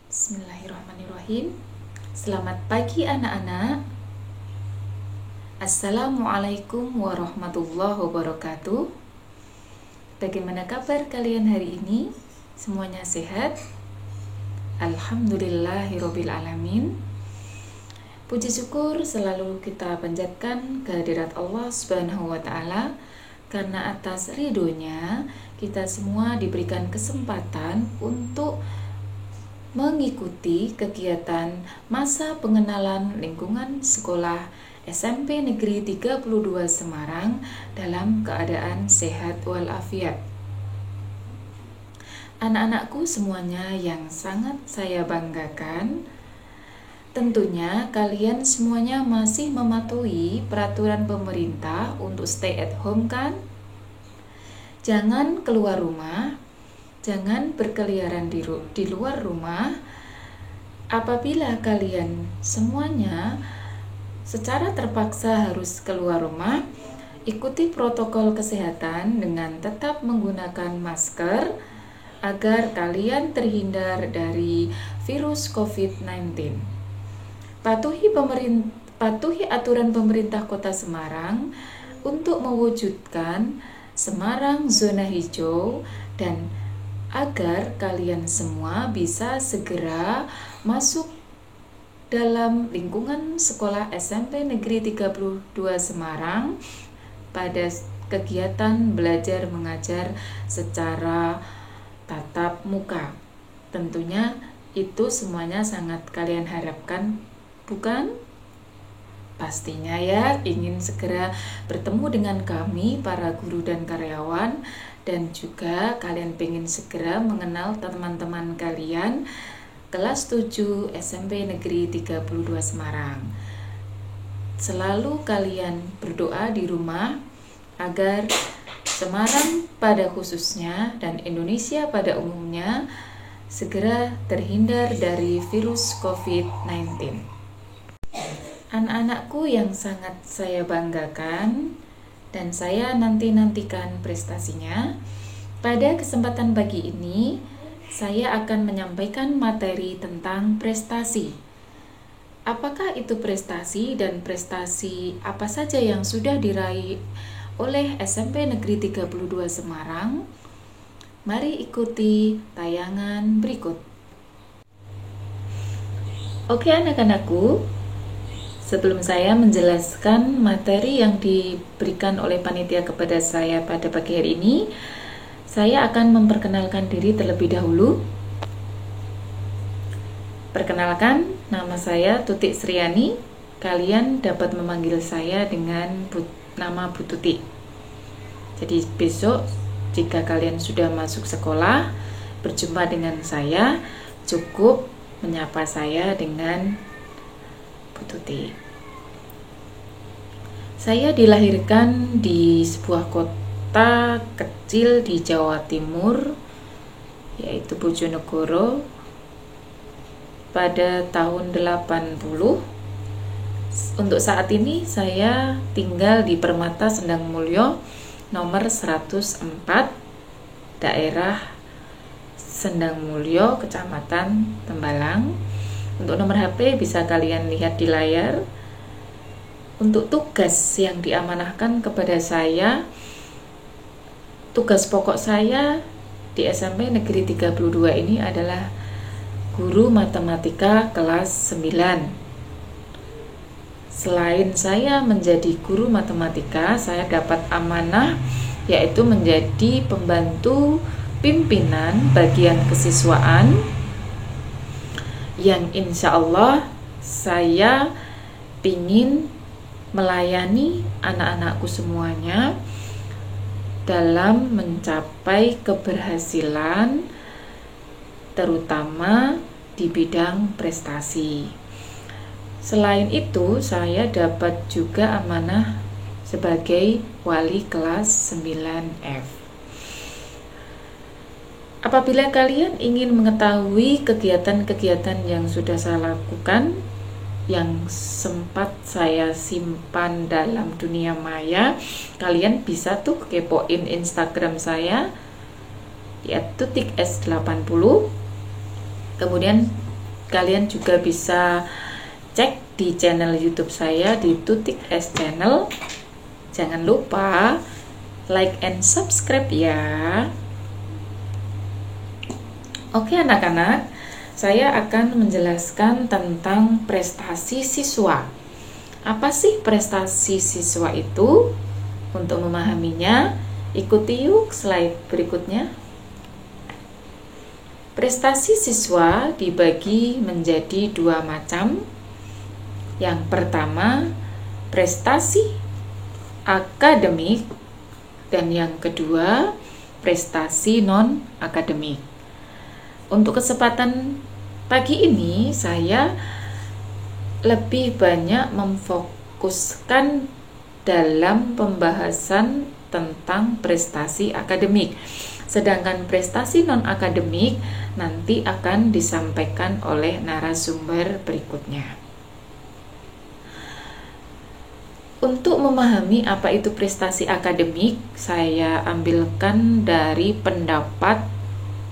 Bismillahirrahmanirrahim. Selamat pagi anak-anak. Assalamualaikum warahmatullahi wabarakatuh. Bagaimana kabar kalian hari ini? Semuanya sehat? Alhamdulillahirabbil alamin. Puji syukur selalu kita panjatkan kehadirat Allah Subhanahu wa taala, karena atas ridhonya kita semua diberikan kesempatan untuk mengikuti kegiatan masa pengenalan lingkungan sekolah SMP Negeri 32 Semarang dalam keadaan sehat walafiat. Anak-anakku semuanya yang sangat saya banggakan, tentunya kalian semuanya masih mematuhi peraturan pemerintah untuk stay at home kan? Jangan keluar rumah, jangan berkeliaran di luar rumah. Apabila kalian semuanya secara terpaksa harus keluar rumah, ikuti protokol kesehatan dengan tetap menggunakan masker agar kalian terhindar dari virus COVID-19. Patuhi aturan pemerintah Kota Semarang untuk mewujudkan Semarang zona hijau dan agar kalian semua bisa segera masuk dalam lingkungan sekolah SMP Negeri 32 Semarang pada kegiatan belajar mengajar secara tatap muka. Tentunya itu semuanya sangat kalian harapkan, bukan? Pastinya ya, ingin segera bertemu dengan kami para guru dan karyawan, dan juga kalian pengen segera mengenal teman-teman kalian kelas 7 SMP Negeri 32 Semarang. Selalu kalian berdoa di rumah agar Semarang pada khususnya dan Indonesia pada umumnya segera terhindar dari virus COVID-19. Anak-anakku yang sangat saya banggakan dan saya nantikan prestasinya, pada kesempatan pagi ini saya akan menyampaikan materi tentang prestasi. Apakah itu prestasi dan prestasi apa saja yang sudah diraih oleh SMP Negeri 32 Semarang? Mari ikuti tayangan berikut. Oke anak-anakku, sebelum saya menjelaskan materi yang diberikan oleh panitia kepada saya pada pagi hari ini, saya akan memperkenalkan diri terlebih dahulu. Perkenalkan, nama saya Tutik Sriani. Kalian dapat memanggil saya dengan nama Bu Tutik. Jadi besok jika kalian sudah masuk sekolah, berjumpa dengan saya, cukup menyapa saya dengan Bu Tutik. Saya dilahirkan di sebuah kota kecil di Jawa Timur, yaitu Bojonegoro, pada tahun 80. Untuk saat ini saya tinggal di Permata Sendang Mulyo nomor 104, daerah Sendang Mulyo, Kecamatan Tembalang. Untuk nomor HP bisa kalian lihat di layar. Untuk tugas yang diamanahkan kepada saya, tugas pokok saya di SMP Negeri 32 ini adalah guru matematika kelas 9. Selain saya menjadi guru matematika, saya dapat amanah yaitu menjadi pembantu pimpinan bagian kesiswaan, yang insya Allah saya ingin melayani anak-anakku semuanya dalam mencapai keberhasilan, terutama di bidang prestasi. Selain itu, saya dapat juga amanah sebagai wali kelas 9F. Apabila kalian ingin mengetahui kegiatan-kegiatan yang sudah saya lakukan, yang sempat saya simpan dalam dunia maya, kalian bisa tuh kepoin Instagram saya di @tutikS80. Kemudian kalian juga bisa cek di channel YouTube saya di Tutik S Channel. Jangan lupa like and subscribe ya. Oke anak-anak, saya akan menjelaskan tentang prestasi siswa. Apa sih prestasi siswa itu? Untuk memahaminya, ikuti yuk slide berikutnya. Prestasi siswa dibagi menjadi dua macam. Yang pertama, prestasi akademik, dan yang kedua, prestasi non-akademik. Untuk kesempatan pagi ini, saya lebih banyak memfokuskan dalam pembahasan tentang prestasi akademik. Sedangkan prestasi non-akademik nanti akan disampaikan oleh narasumber berikutnya. Untuk memahami apa itu prestasi akademik, saya ambilkan dari pendapat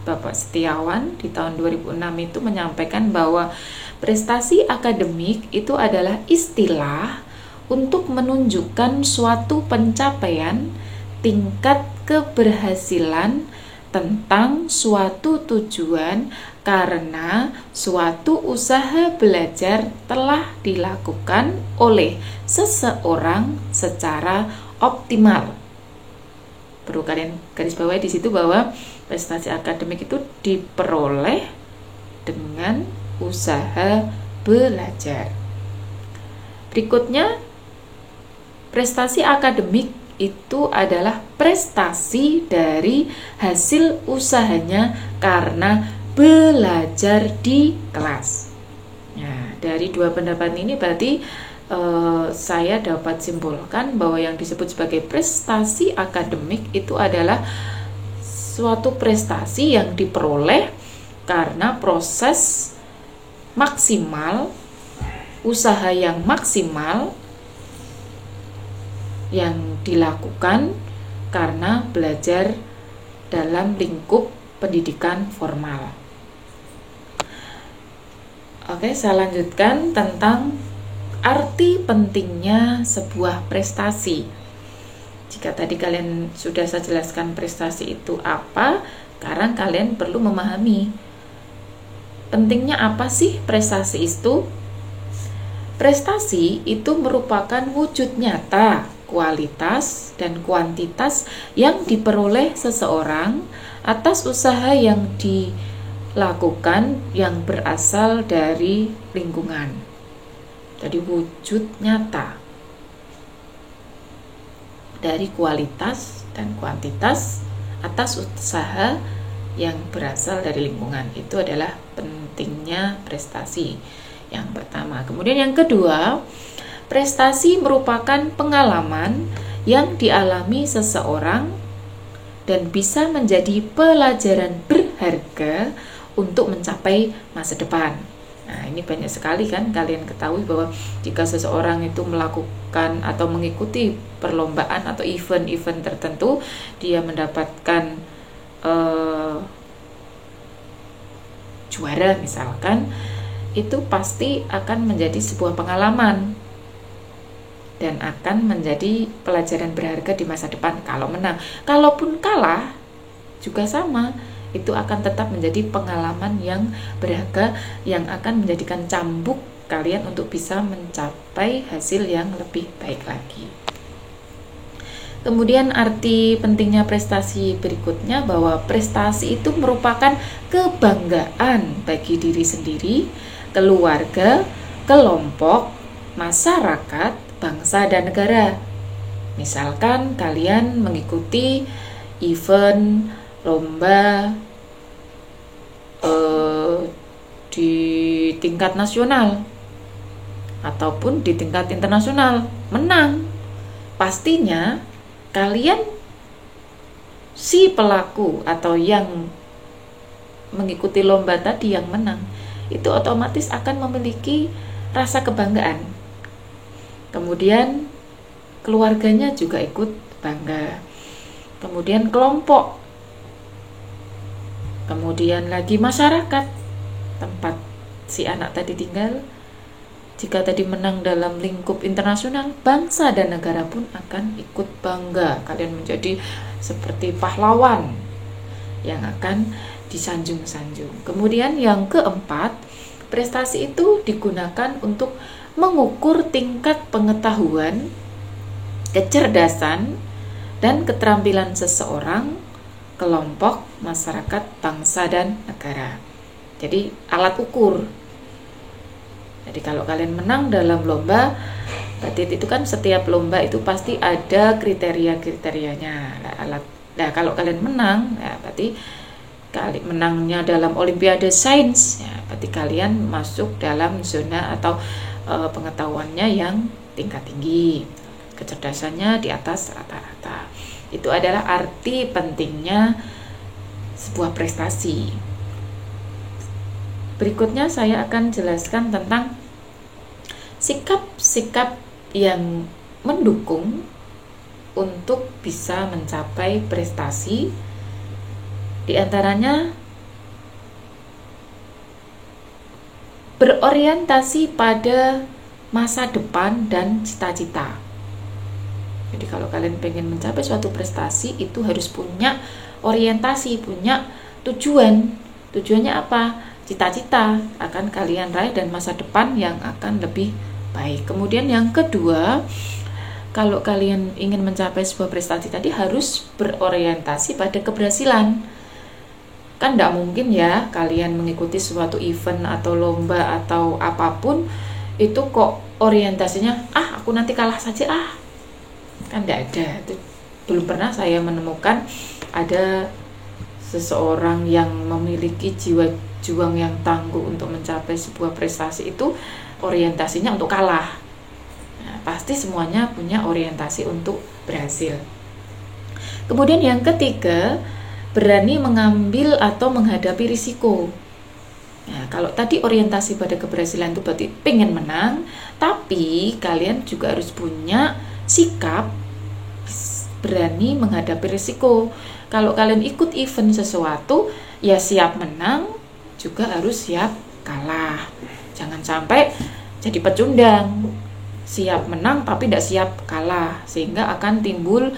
Bapak Setiawan di tahun 2006 itu menyampaikan bahwa prestasi akademik itu adalah istilah untuk menunjukkan suatu pencapaian tingkat keberhasilan tentang suatu tujuan karena suatu usaha belajar telah dilakukan oleh seseorang secara optimal. Perlu kalian garis bawahi di situ bahwa prestasi akademik itu diperoleh dengan usaha belajar. Berikutnya, prestasi akademik itu adalah prestasi dari hasil usahanya karena belajar di kelas. Nah, dari dua pendapat ini berarti saya dapat simpulkan bahwa yang disebut sebagai prestasi akademik itu adalah suatu prestasi yang diperoleh karena proses maksimal, usaha yang maksimal yang dilakukan karena belajar dalam lingkup pendidikan formal. Oke, saya lanjutkan tentang arti pentingnya sebuah prestasi. Jika tadi kalian sudah saya jelaskan prestasi itu apa, sekarang kalian perlu memahami pentingnya apa sih prestasi itu. Prestasi itu merupakan wujud nyata kualitas dan kuantitas yang diperoleh seseorang atas usaha yang dilakukan yang berasal dari lingkungan. Jadi wujud nyata dari kualitas dan kuantitas atas usaha yang berasal dari lingkungan. Itu adalah pentingnya prestasi yang pertama. Kemudian yang kedua, prestasi merupakan pengalaman yang dialami seseorang dan bisa menjadi pelajaran berharga untuk mencapai masa depan. Nah, ini banyak sekali kan kalian ketahui bahwa jika seseorang itu melakukan atau mengikuti perlombaan atau event-event tertentu, dia mendapatkan juara misalkan, itu pasti akan menjadi sebuah pengalaman dan akan menjadi pelajaran berharga di masa depan kalau menang. Kalaupun kalah juga sama, itu akan tetap menjadi pengalaman yang berharga yang akan menjadikan cambuk kalian untuk bisa mencapai hasil yang lebih baik lagi. Kemudian arti pentingnya prestasi berikutnya bahwa prestasi itu merupakan kebanggaan bagi diri sendiri, keluarga, kelompok, masyarakat, bangsa dan negara. Misalkan kalian mengikuti event lomba di tingkat nasional ataupun di tingkat internasional, menang, pastinya kalian si pelaku atau yang mengikuti lomba tadi yang menang itu otomatis akan memiliki rasa kebanggaan. Kemudian keluarganya juga ikut bangga. Kemudian kelompok. Kemudian lagi masyarakat tempat si anak tadi tinggal, jika tadi menang dalam lingkup internasional, bangsa dan negara pun akan ikut bangga. Kalian menjadi seperti pahlawan yang akan disanjung-sanjung. Kemudian yang keempat, prestasi itu digunakan untuk mengukur tingkat pengetahuan, kecerdasan, dan keterampilan seseorang, kelompok, masyarakat, bangsa, dan negara. Jadi alat ukur. Jadi kalau kalian menang dalam lomba, berarti itu kan setiap lomba itu pasti ada kriteria-kriterianya. Nah, kalau kalian menang, ya berarti menangnya dalam Olimpiade Sains, ya berarti kalian masuk dalam zona atau pengetahuannya yang tingkat tinggi, kecerdasannya di atas rata-rata. Itu adalah arti pentingnya sebuah prestasi. Berikutnya saya akan jelaskan tentang sikap-sikap yang mendukung untuk bisa mencapai prestasi. Di antaranya berorientasi pada masa depan dan cita-cita. Jadi kalau kalian pengen mencapai suatu prestasi, itu harus punya orientasi, punya tujuan. Tujuannya apa? Cita-cita akan kalian raih dan masa depan yang akan lebih baik. Kemudian yang kedua, kalau kalian ingin mencapai sebuah prestasi tadi harus berorientasi pada keberhasilan. Kan tidak mungkin ya kalian mengikuti suatu event atau lomba atau apapun itu kok orientasinya aku nanti kalah saja kan tidak ada. Itu belum pernah saya menemukan ada seseorang yang memiliki jiwa juang yang tangguh untuk mencapai sebuah prestasi itu orientasinya untuk kalah. Nah, pasti semuanya punya orientasi untuk berhasil. Kemudian yang ketiga, berani mengambil atau menghadapi risiko. Nah, kalau tadi orientasi pada keberhasilan itu berarti pengen menang, tapi kalian juga harus punya sikap berani menghadapi risiko. Kalau kalian ikut event sesuatu, ya siap menang, juga harus siap kalah. Jangan sampai jadi pecundang, siap menang tapi tidak siap kalah, sehingga akan timbul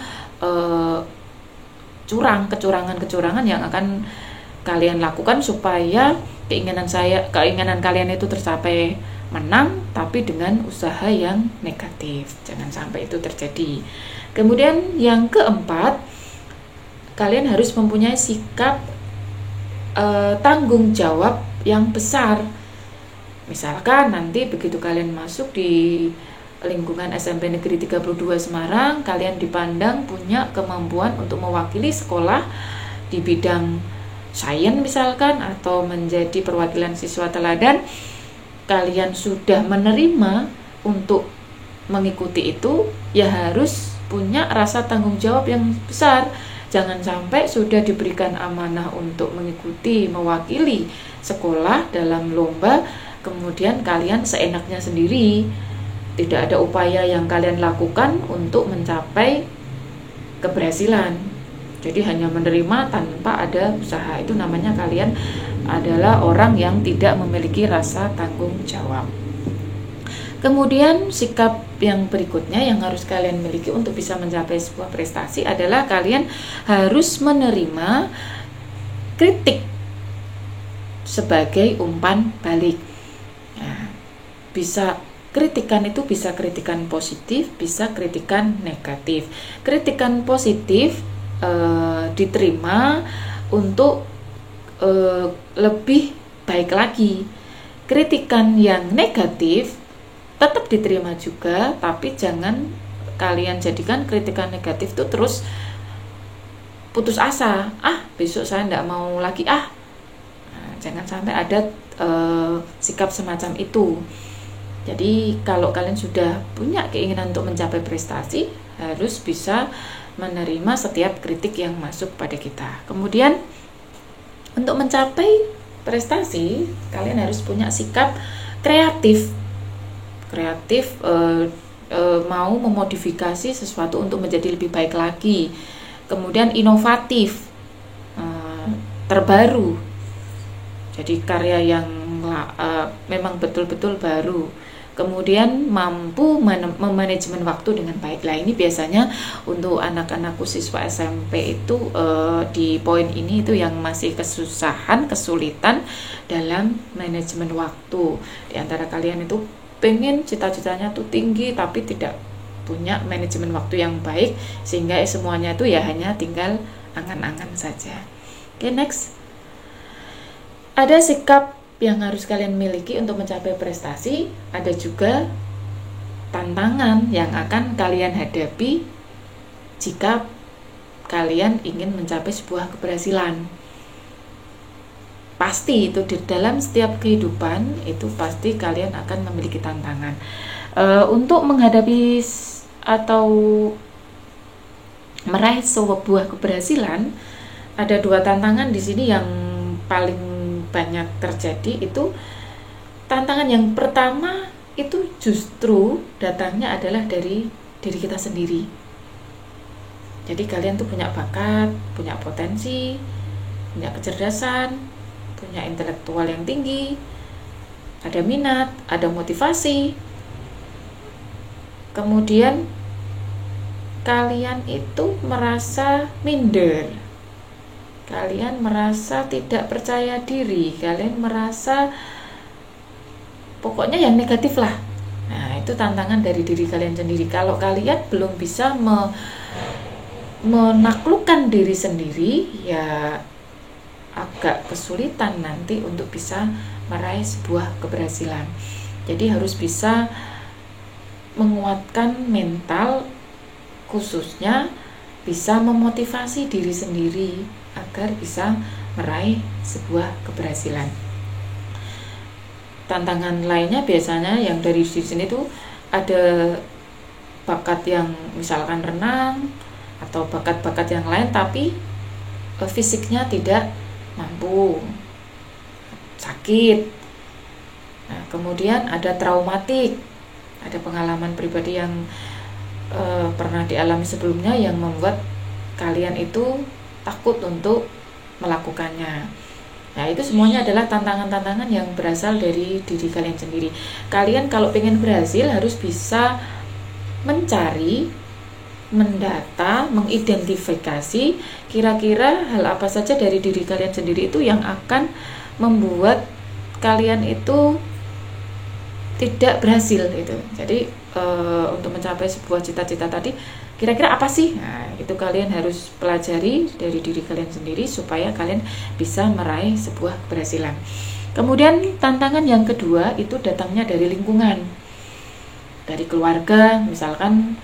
kecurangan-kecurangan yang akan kalian lakukan supaya keinginan kalian itu tercapai menang, tapi dengan usaha yang negatif. Jangan sampai itu terjadi. Kemudian yang keempat, kalian harus mempunyai sikap tanggung jawab yang besar. Misalkan nanti begitu kalian masuk di lingkungan SMP Negeri 32 Semarang, kalian dipandang punya kemampuan untuk mewakili sekolah di bidang sains misalkan, atau menjadi perwakilan siswa teladan. Kalian sudah menerima untuk mengikuti itu, ya harus punya rasa tanggung jawab yang besar. Jangan sampai sudah diberikan amanah untuk mengikuti, mewakili sekolah dalam lomba, kemudian kalian seenaknya sendiri. Tidak ada upaya yang kalian lakukan untuk mencapai keberhasilan. Jadi hanya menerima tanpa ada usaha. Itu namanya kalian adalah orang yang tidak memiliki rasa tanggung jawab. Kemudian sikap yang berikutnya yang harus kalian miliki untuk bisa mencapai sebuah prestasi adalah kalian harus menerima kritik sebagai umpan balik. Nah, kritikan itu bisa kritikan positif, bisa kritikan negatif. Kritikan positif diterima untuk lebih baik lagi. Kritikan yang negatif tetap diterima juga, tapi jangan kalian jadikan kritikan negatif itu terus putus asa. Besok saya tidak mau lagi Nah, jangan sampai ada sikap semacam itu. Jadi kalau kalian sudah punya keinginan untuk mencapai prestasi, harus bisa menerima setiap kritik yang masuk pada kita. Kemudian untuk mencapai prestasi, kalian harus punya sikap kreatif, mau memodifikasi sesuatu untuk menjadi lebih baik lagi. Kemudian inovatif, terbaru. Jadi karya yang memang betul-betul baru, kemudian mampu memanajemen waktu dengan baik. Lah ini biasanya untuk anak-anakku siswa SMP itu di poin ini itu yang masih kesulitan dalam manajemen waktu. Di antara kalian itu pengen cita-citanya tuh tinggi tapi tidak punya manajemen waktu yang baik, sehingga semuanya itu ya hanya tinggal angan-angan saja. Oke, next. Ada sikap yang harus kalian miliki untuk mencapai prestasi, ada juga tantangan yang akan kalian hadapi jika kalian ingin mencapai sebuah keberhasilan. Pasti itu di dalam setiap kehidupan itu pasti kalian akan memiliki tantangan. Untuk menghadapi atau meraih sebuah keberhasilan, ada dua tantangan di sini yang paling banyak terjadi. Itu tantangan yang pertama itu justru datangnya adalah dari diri kita sendiri. Jadi kalian tuh punya bakat, punya potensi, punya kecerdasan, punya intelektual yang tinggi, ada minat, ada motivasi. Kemudian kalian itu merasa minder, kalian merasa tidak percaya diri, kalian merasa pokoknya yang negatif lah. Nah, itu tantangan dari diri kalian sendiri. Kalau kalian belum bisa menaklukkan diri sendiri, ya agak kesulitan nanti untuk bisa meraih sebuah keberhasilan. Jadi harus bisa menguatkan mental, khususnya bisa memotivasi diri sendiri agar bisa meraih sebuah keberhasilan. Tantangan lainnya biasanya yang dari sini tuh ada bakat yang misalkan renang atau bakat-bakat yang lain tapi fisiknya tidak mampu, sakit. Nah, kemudian ada traumatik, ada pengalaman pribadi yang pernah dialami sebelumnya yang membuat kalian itu takut untuk melakukannya. Nah, itu semuanya adalah tantangan-tantangan yang berasal dari diri kalian sendiri. Kalian kalau pengen berhasil harus bisa mencari, mendata, mengidentifikasi kira-kira hal apa saja dari diri kalian sendiri itu yang akan membuat kalian itu tidak berhasil itu. Jadi untuk mencapai sebuah cita-cita tadi kira-kira apa sih? Nah, itu kalian harus pelajari dari diri kalian sendiri supaya kalian bisa meraih sebuah keberhasilan. Kemudian tantangan yang kedua itu datangnya dari lingkungan, dari keluarga. Misalkan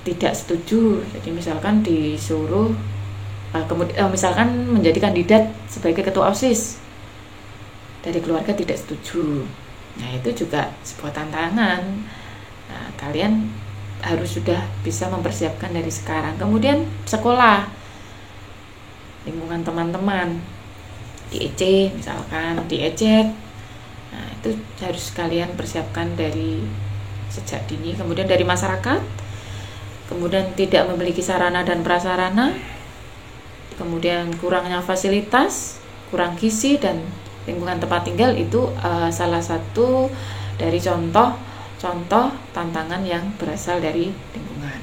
tidak setuju, jadi misalkan disuruh misalkan menjadi kandidat sebagai ketua OSIS, dari keluarga tidak setuju. Nah, itu juga sebuah tantangan. Nah, kalian harus sudah bisa mempersiapkan dari sekarang. Kemudian sekolah, lingkungan teman-teman, diejek misalkan, diejek. Nah, itu harus kalian persiapkan dari sejak dini. Kemudian dari masyarakat, kemudian tidak memiliki sarana dan prasarana, kemudian kurangnya fasilitas, kurang gizi, dan lingkungan tempat tinggal itu salah satu dari contoh tantangan yang berasal dari lingkungan.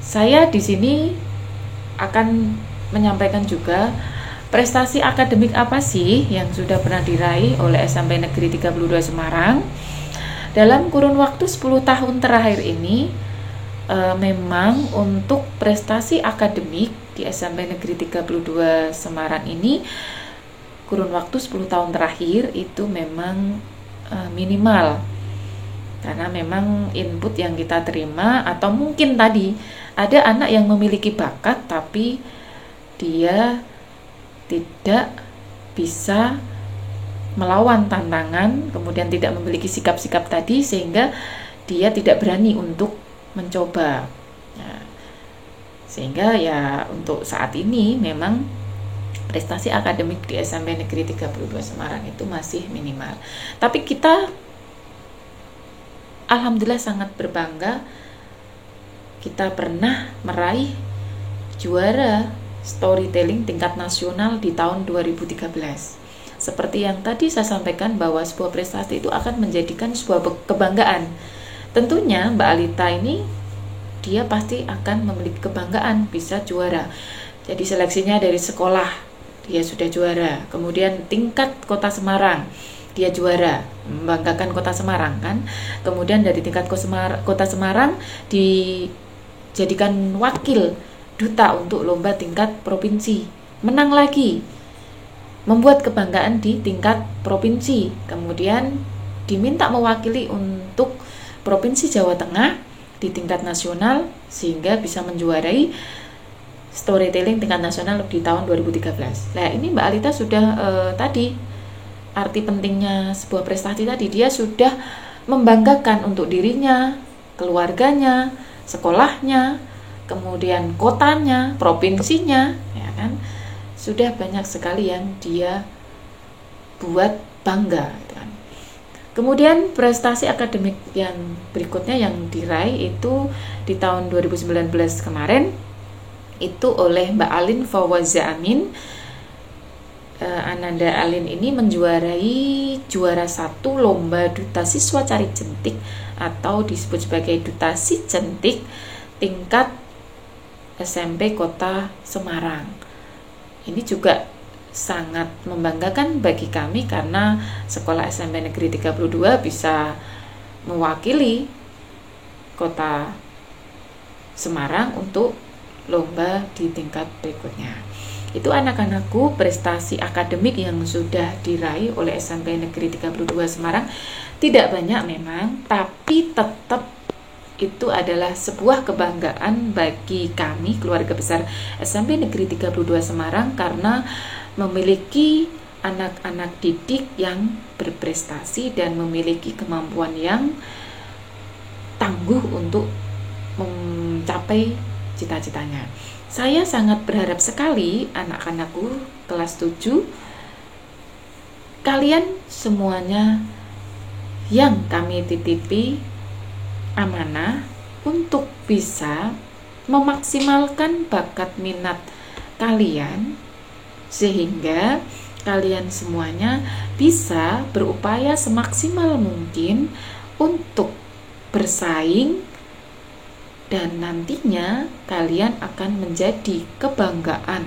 Saya di sini akan menyampaikan juga prestasi akademik apa sih yang sudah pernah diraih oleh SMP Negeri 32 Semarang dalam kurun waktu 10 tahun terakhir ini. Memang untuk prestasi akademik di SMP Negeri 32 Semarang ini kurun waktu 10 tahun terakhir itu memang minimal, karena memang input yang kita terima, atau mungkin tadi ada anak yang memiliki bakat tapi dia tidak bisa melawan tantangan, kemudian tidak memiliki sikap-sikap tadi sehingga dia tidak berani untuk mencoba. Nah, sehingga ya untuk saat ini memang prestasi akademik di SMP Negeri 32 Semarang itu masih minimal. Tapi kita alhamdulillah sangat berbangga kita pernah meraih juara storytelling tingkat nasional di tahun 2013. Seperti yang tadi saya sampaikan bahwa sebuah prestasi itu akan menjadikan sebuah kebanggaan. Tentunya Mbak Alita ini dia pasti akan memiliki kebanggaan bisa juara. Jadi seleksinya dari sekolah dia sudah juara. Kemudian tingkat Kota Semarang dia juara, membanggakan Kota Semarang kan. Kemudian dari tingkat Kota Semarang dijadikan wakil duta untuk lomba tingkat provinsi, menang lagi, membuat kebanggaan di tingkat provinsi. Kemudian diminta mewakili untuk Provinsi Jawa Tengah di tingkat nasional sehingga bisa menjuarai storytelling tingkat nasional di tahun 2013. Nah, ini Mbak Alita sudah tadi arti pentingnya sebuah prestasi tadi, dia sudah membanggakan untuk dirinya, keluarganya, sekolahnya, kemudian kotanya, provinsinya, ya kan? Sudah banyak sekali yang dia buat bangga, gitu kan. Kemudian prestasi akademik yang berikutnya yang diraih itu di tahun 2019 kemarin itu oleh Mbak Alin Fawaza Amin. Ananda Alin ini menjuarai juara 1 lomba duta siswa cari jentik atau disebut sebagai duta si jentik tingkat SMP Kota Semarang. Ini juga sangat membanggakan bagi kami karena sekolah SMP Negeri 32 bisa mewakili Kota Semarang untuk lomba di tingkat berikutnya. Itu anak-anakku prestasi akademik yang sudah diraih oleh SMP Negeri 32 Semarang. Tidak banyak memang, tapi tetap itu adalah sebuah kebanggaan bagi kami keluarga besar SMP Negeri 32 Semarang karena memiliki anak-anak didik yang berprestasi dan memiliki kemampuan yang tangguh untuk mencapai cita-citanya. Saya sangat berharap sekali anak-anakku kelas 7 kalian semuanya yang kami titipi amanah untuk bisa memaksimalkan bakat minat kalian sehingga kalian semuanya bisa berupaya semaksimal mungkin untuk bersaing dan nantinya kalian akan menjadi kebanggaan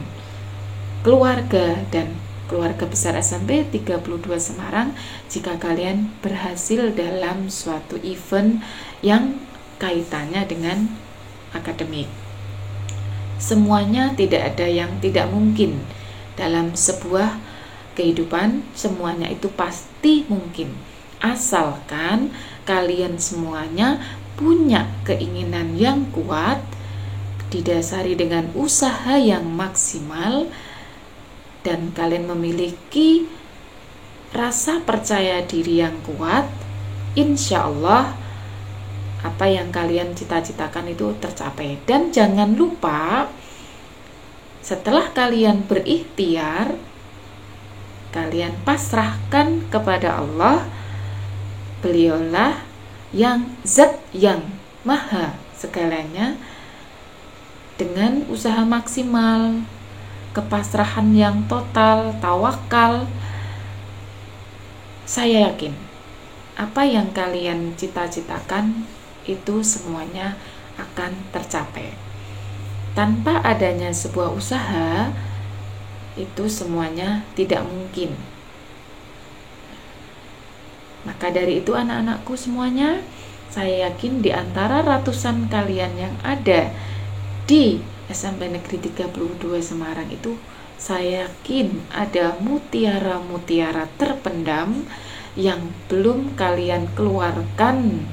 keluarga dan keluarga besar SMP 32 Semarang jika kalian berhasil dalam suatu event yang kaitannya dengan akademik. Semuanya tidak ada yang tidak mungkin dalam sebuah kehidupan, semuanya itu pasti mungkin asalkan kalian semuanya punya keinginan yang kuat didasari dengan usaha yang maksimal dan kalian memiliki rasa percaya diri yang kuat, insya Allah apa yang kalian cita-citakan itu tercapai. Dan jangan lupa setelah kalian berikhtiar, kalian pasrahkan kepada Allah. Beliaulah yang zat yang maha segalanya. Dengan usaha maksimal, kepasrahan yang total, tawakal, saya yakin apa yang kalian cita-citakan itu semuanya akan tercapai. Tanpa adanya sebuah usaha, itu semuanya tidak mungkin. Maka dari itu anak-anakku semuanya, saya yakin di antara ratusan kalian yang ada di SMP Negeri 32 Semarang itu, saya yakin ada mutiara-mutiara terpendam yang belum kalian keluarkan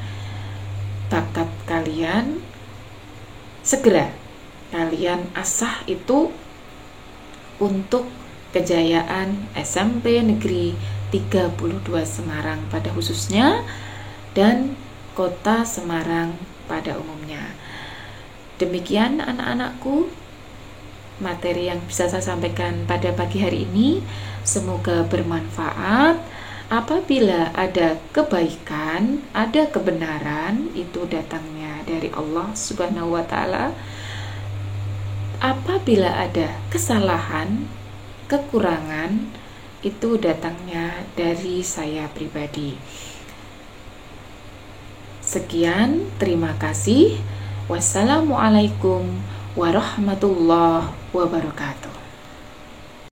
bakat kalian. Segera kalian asah itu untuk kejayaan SMP Negeri 32 Semarang pada khususnya dan Kota Semarang pada umumnya. Demikian anak-anakku materi yang bisa saya sampaikan pada pagi hari ini. Semoga bermanfaat. Apabila ada kebaikan, ada kebenaran, itu datangnya dari Allah Subhanahu wa Ta'ala. apabila ada kesalahan, kekurangan, itu datangnya dari saya pribadi. Sekian, terima kasih. Wassalamualaikum warahmatullahi wabarakatuh.